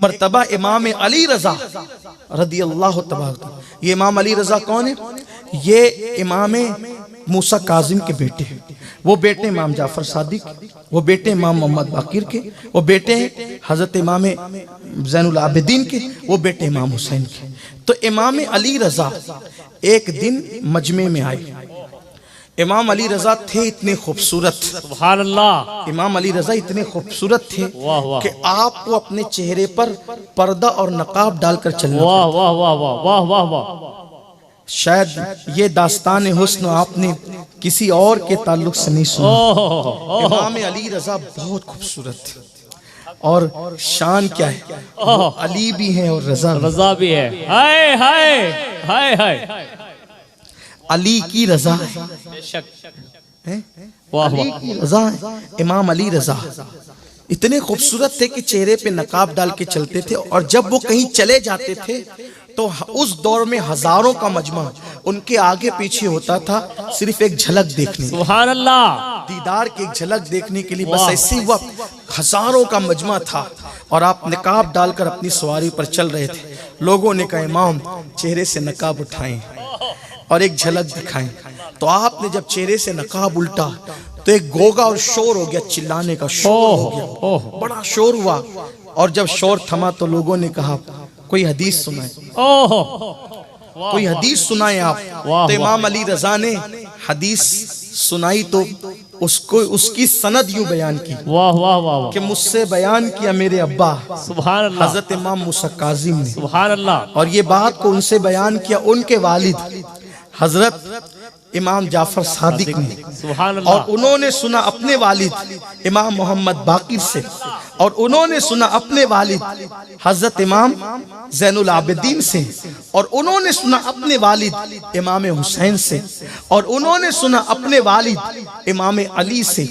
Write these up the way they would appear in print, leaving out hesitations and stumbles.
मरतबा इमाम अली रजा रदी अल्लाह तबारक, ये इमाम अली रजा कौन है? ये इमाम मूसा काजिम के बेटे हैं। वो बेटे इमाम जाफर सादिक, वो बेटे इमाम मोहम्मद बाकिर के, वो बेटे हैं हजरत इमाम ज़ैनुल आबिदीन के, वो बेटे इमाम हुसैन के। तो इमाम अली रजा एक दिन मजमे में आए। इमाम अली रजा थे इतने खूबसूरत, सुभान अल्लाह, इमाम अली रजा इतने खूबसूरत थे कि आपको अपने चेहरे पर पर्दा और नकाब डालकर चलना। वाह वाह वाह वाह वाह वाह वाह। शायद ये दास्तान हुस्न आपने किसी और के ताल्लुक से नहीं सुना। इमाम अली रजा बहुत खूबसूरत थे और शान क्या है, वो अली भी हैं और रजा भी है। हाय हाय हाय हाय, अली की रजा है, अली की रजा है। इमाम अली रजा इतने खूबसूरत थे कि चेहरे पे नकाब डाल के चलते थे, और जब वो कहीं चले जाते थे तो उस दौर में हजारों का मजमा उनके आगे पीछे होता था, सिर्फ एक झलक देखने, सुभान अल्लाह, दीदार की एक झलक देखने के लिए। बस ऐसे हुआ, हजारों का मजमा था और आप नकाब डालकर अपनी सवारी पर चल रहे थे। लोगों ने कहा इमाम चेहरे से नकाब उठाएं और एक झलक दिखाएं। तो आपने जब चेहरे से नकाब उल्टा तो एक गोगा और शोर हो गया, चिल्लाने का शोर हो गया, बड़ा शोर हुआ। और जब शोर थमा तो लोगों ने कहा कोई हदीस सुनाए, कोई हदीस सुनाए आप। तो इमाम अली रजा ने हदीस सुनाई तो उसको उसकी सनद यूं बयान की, वाह वाह वाह, कि मुझसे बयान किया मेरे अब्बा सुभान अल्लाह, हजरत इमाम मूसा काजिम ने, सुभान अल्लाह, और ये बात को उनसे बयान किया उनके वालिद हजरत इमाम जाफर सादिक ने, सुभान अल्लाह, और उन्होंने सुना अपने वालिद इमाम मोहम्मद बाकिर से, और उन्होंने सुना अपने वालिद हजरत इमाम ज़ैनुल आबिदीन से, और उन्होंने सुना अपने वालिद इमाम हुसैन से, और उन्होंने सुना अपने वालिद इमाम अली से,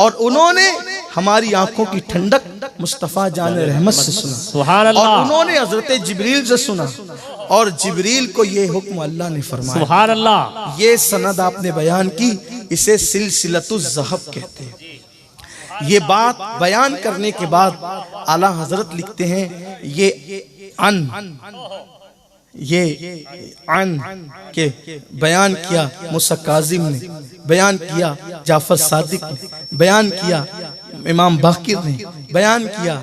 और उन्होंने हमारी आंखों की ठंडक मुस्तफ़ा जान रहमत से सुना, सुभान अल्लाह, और उन्होंने हजरत जिब्रील से सुना, और जिब्रील को ये हुक्म अल्लाह ने फरमाया। सुभान अल्लाह, ये सनद आपने बयान की, इसे सिलसिलतुज़ ज़हब कहते हैं। ये बात बयान करने के बाद आला हजरत लिखते हैं ये अन के बयान किया मूसा काजिम ने, बयान किया जाफर सादिक ने, बयान किया इमाम बाकिर ने, बयान किया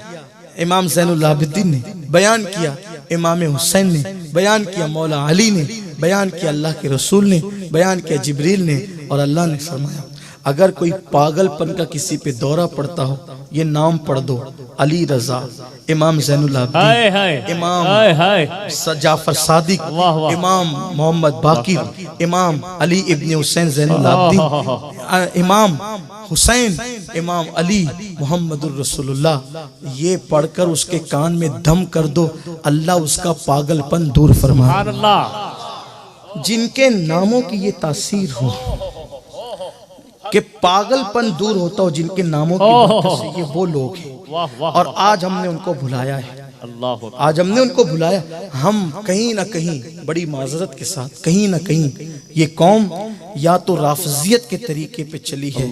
इमाम ज़ैनुल आबिदीन ने, बयान किया इमाम हुसैन ने, बयान किया मौला अली ने, बयान किया अल्लाह के रसूल ने, बयान किया जिब्रील ने। और अल्लाह ने फरमाया अगर कोई पागलपन का किसी पे दौरा पड़ता हो, ये नाम पढ़ दो, अली रजा, इमाम ज़ैनुल आबिदीन, इमाम जाफर सादिक, इमाम मोहम्मद बाकिर, इमाम अली इब्ने हुसैन ज़ैनुल आबिदीन, इमाम हुसैन, इमाम अली मोहम्मदुर रसूलुल्लाह। ये पढ़कर उसके कान में दम कर दो, अल्लाह उसका पागलपन दूर फरमाए। जिनके नामों की ये तासीर हो कि पागलपन दूर होता हो, जिनके नामों की बरकत से, ये वो लोग हैं। और आज हमने उनको भुलाया है, आज हमने उनको बुलाया। हम कहीं ना कहीं बड़ी माजरत के साथ, कहीं ना कहीं ये कौम या तो राफजियत के तरीके पे चली है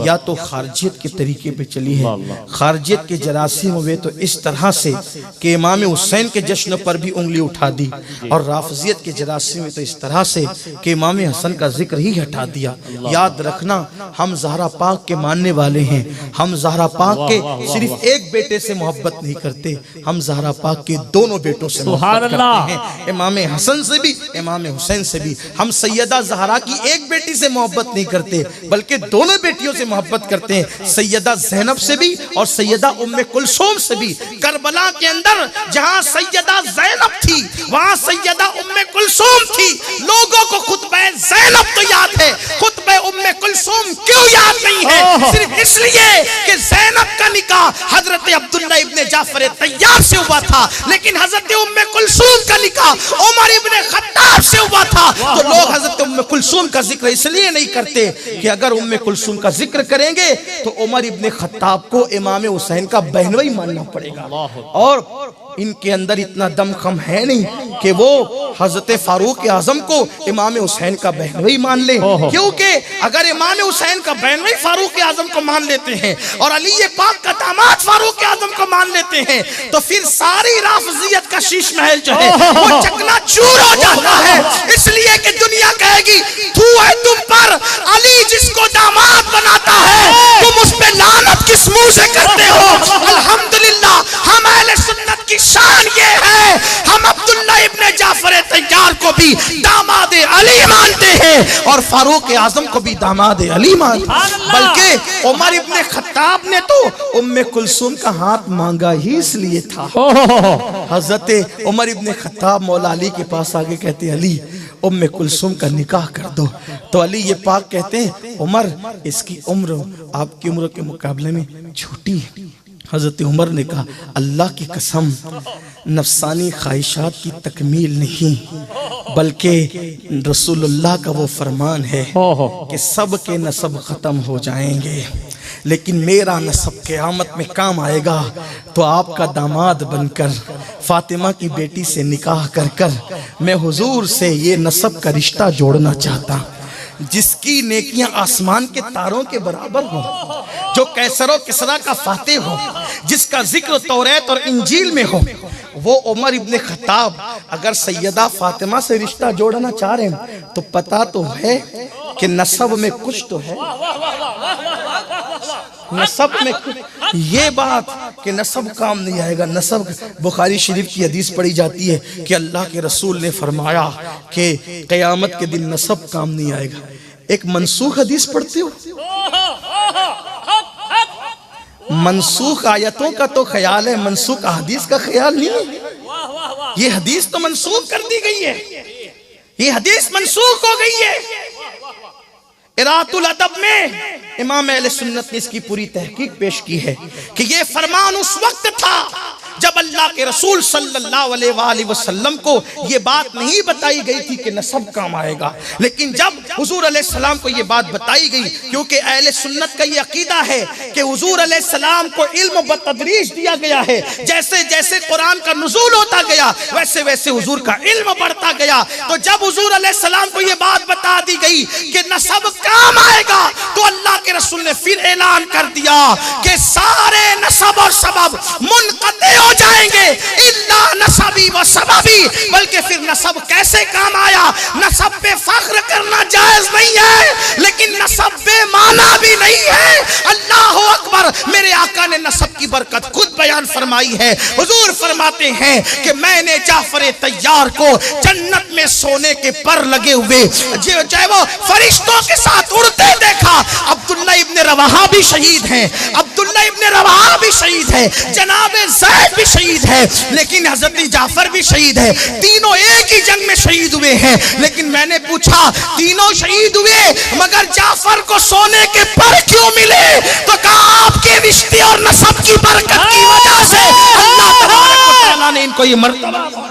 या तो खारजियत के तरीके पे चली है। खारजियत के जरासीम हुए तो इस तरह से कि इमाम हुसैन के जश्न पर भी उंगली उठा दी, और राफजियत के जरासीम हुए तो इस तरह से कि इमाम हसन का जिक्र ही हटा दिया। याद रखना, हम ज़हरा पाक के मानने वाले हैं। हम ज़हरा पाक के सिर्फ एक बेटे से मोहब्बत नहीं करते, हम ज़हरा पाक के दोनों बेटों से मोहब्बत करते हैं, इमाम हसन से भी, इमाम हुसैन से भी। हम सैयदा ज़हरा की एक बेटी से मोहब्बत नहीं करते, बल्कि दोनों बेटियों से मोहब्बत करते हैं, सैयदा ज़ैनब से भी और सैयदा उम्मे कुलसूम से भी। करबला के अंदर जहां सैयदा ज़ैनब थी, वहां सैयदा उम्मे कुलसूम थी। लोगों को खुतबे ज़ैनब तो याद है, खुतबे उम्मे कुलसूम क्यों याद नहीं है? सिर्फ इसलिए कि ज़ैनब का निकाह हजरत अब्दुल्ला इब्ने जाफर तैयार से हुआ था, लेकिन हजरत उम्मे कुलसूम का निकाह उमर इब्ने खत्ताब से हुआ था। तो लोग हजरत उम्मे कुलसूम का जिक्र इसलिए नहीं करते कि अगर उम्मे कुलसूम का जिक्र करेंगे तो उमर इब्ने खत्ताब को इमाम हुसैन का बहनोई मानना पड़ेगा। और इनके अंदर इतना दमखम है नहीं कि वो हजरत फारूक आजम को इमाम हुसैन का बहनोई मान ले, क्योंकि अगर इमाम हुसैन का बहनोई फारूक आजम को मान लेते हैं और अली पाक का दामाद फारूक आजम को मान लेते हैं तो फिर सारी राफजियत का शीश महल जो है वो चकनाचूर हो जाता है। इसलिए कि दुनिया कहेगी तू है तुम पर, अली जिसको दामाद बनाता है तुम उस पे लानत किस मुंह से करते हो। अल्हम्दुलिल्लाह हम अहले सुन्नत की शान ये है, हम अब्दुल्ला इब्ने जाफर तैयार को भी दामाद अली मानते हैं और फारूक आजम को भी दामाद अली मानते हैं। बल्कि उमर इब्ने खत्ताब ने तो उम्मे कुलसूम का हाथ मांगा ही इसलिए था। हजरत उमर इब्ने खत्ताब मौला अली के पास आगे कहते अली उम्मे कुलसूम का निकाह कर दो, तो अली ये पाक कहते हैं उमर इसकी उम्र आपकी उम्र के मुकाबले में छोटी है। हजरत उमर ने कहा अल्लाह की कसम नफसानी ख्वाहिशात की तकमील नहीं बल्कि रसूलुल्लाह का वो फरमान है कि सब के नसब ख़त्म हो जाएंगे लेकिन मेरा नसब क़यामत में काम आएगा। तो आपका दामाद बनकर फातिमा की बेटी से निकाह कर कर मैं हुजूर से ये नसब का रिश्ता जोड़ना चाहता जिसकी नेकियां आसमान के तारों के बराबर हो, जो कैसरो किसरा का फातेह हो, जिसका जिक्र तौरात और इंजील में हो, वो उमर इब्ने खत्ताब अगर सैयदा फातिमा से रिश्ता जोड़ना चाह रहे हैं तो पता तो है कि नसब में कुछ तो है, नसब में कुछ। ये बात कि नसब काम नहीं आएगा, नसब बुखारी शरीफ की हदीस पढ़ी जाती है कि अल्लाह के रसूल ने फरमाया कि क़यामत के दिन नसब काम नहीं आएगा। एक मनसूख हदीस पढ़ते हो, मनसूख आयतों का तो ख्याल है, मनसूख हदीस का ख्याल नहीं है। ये हदीस तो मनसूख कर दी गई है, ये हदीस मनसूख हो गई है। इरातुल अदब में इमाम अहले सुन्नत ने इसकी पूरी तहकीक पेश की है कि ये फरमान उस वक्त था जब अल्लाह के रसूल सल्लल्लाहु अलैहि वसल्लम को ये बात नहीं बताई गई थी कि नसब काम आएगा, लेकिन जब हुजूर अलैहिस्सलाम को ये बात बताई गई, क्योंकि अहले सुन्नत का ये अकीदा है कि हुजूर अलैहिस्सलाम को इल्म बतदरीज दिया गया है। जैसे जैसे कुरान का नुज़ूल होता गया वैसे वैसे हुजूर का इल्म बढ़ता गया। तो जब हुजूर अलैहिस्सलाम को ये बात बता दी गई कि नसब काम आएगा तो अल्लाह के रसूल ने फिर ऐलान कर दिया कि सारे नसब और सबब मुनक़ते हो जाएंगे इल्ला नसबी व सबबी। बल्कि फिर नसब कैसे काम आया, नसब पे फख्र करना जायज नहीं है लेकिन नसब बेमाना भी नहीं है। अल्लाह अकबर, मेरे आका ने नसब की बरकत खुद बयान फरमाई है। हुजूर फरमाते हैं कि मैंने जाफर तैयार को जन्नत में सोने के पर लगे हुए चाहे वो फरिश्तों के साथ उड़ते देखा। अब्दुल्ला इब्ने रवाहा भी शहीद हैं, अब्दुल्ला इब्ने रवाहा भी शहीद है, जनाबे ज़ैद भी शहीद है, लेकिन हजरत जाफर भी शहीद है। तीनों एक ही जंग में शहीद हुए हैं। लेकिन मैंने पूछा तीनों शहीद हुए मगर जाफर को सोने के पर क्यों मिले? तो कहा आपके रिश्ते और नसब की बरकत की वजह से अल्लाह तबारक व तआला ने इनको ये मर्तबा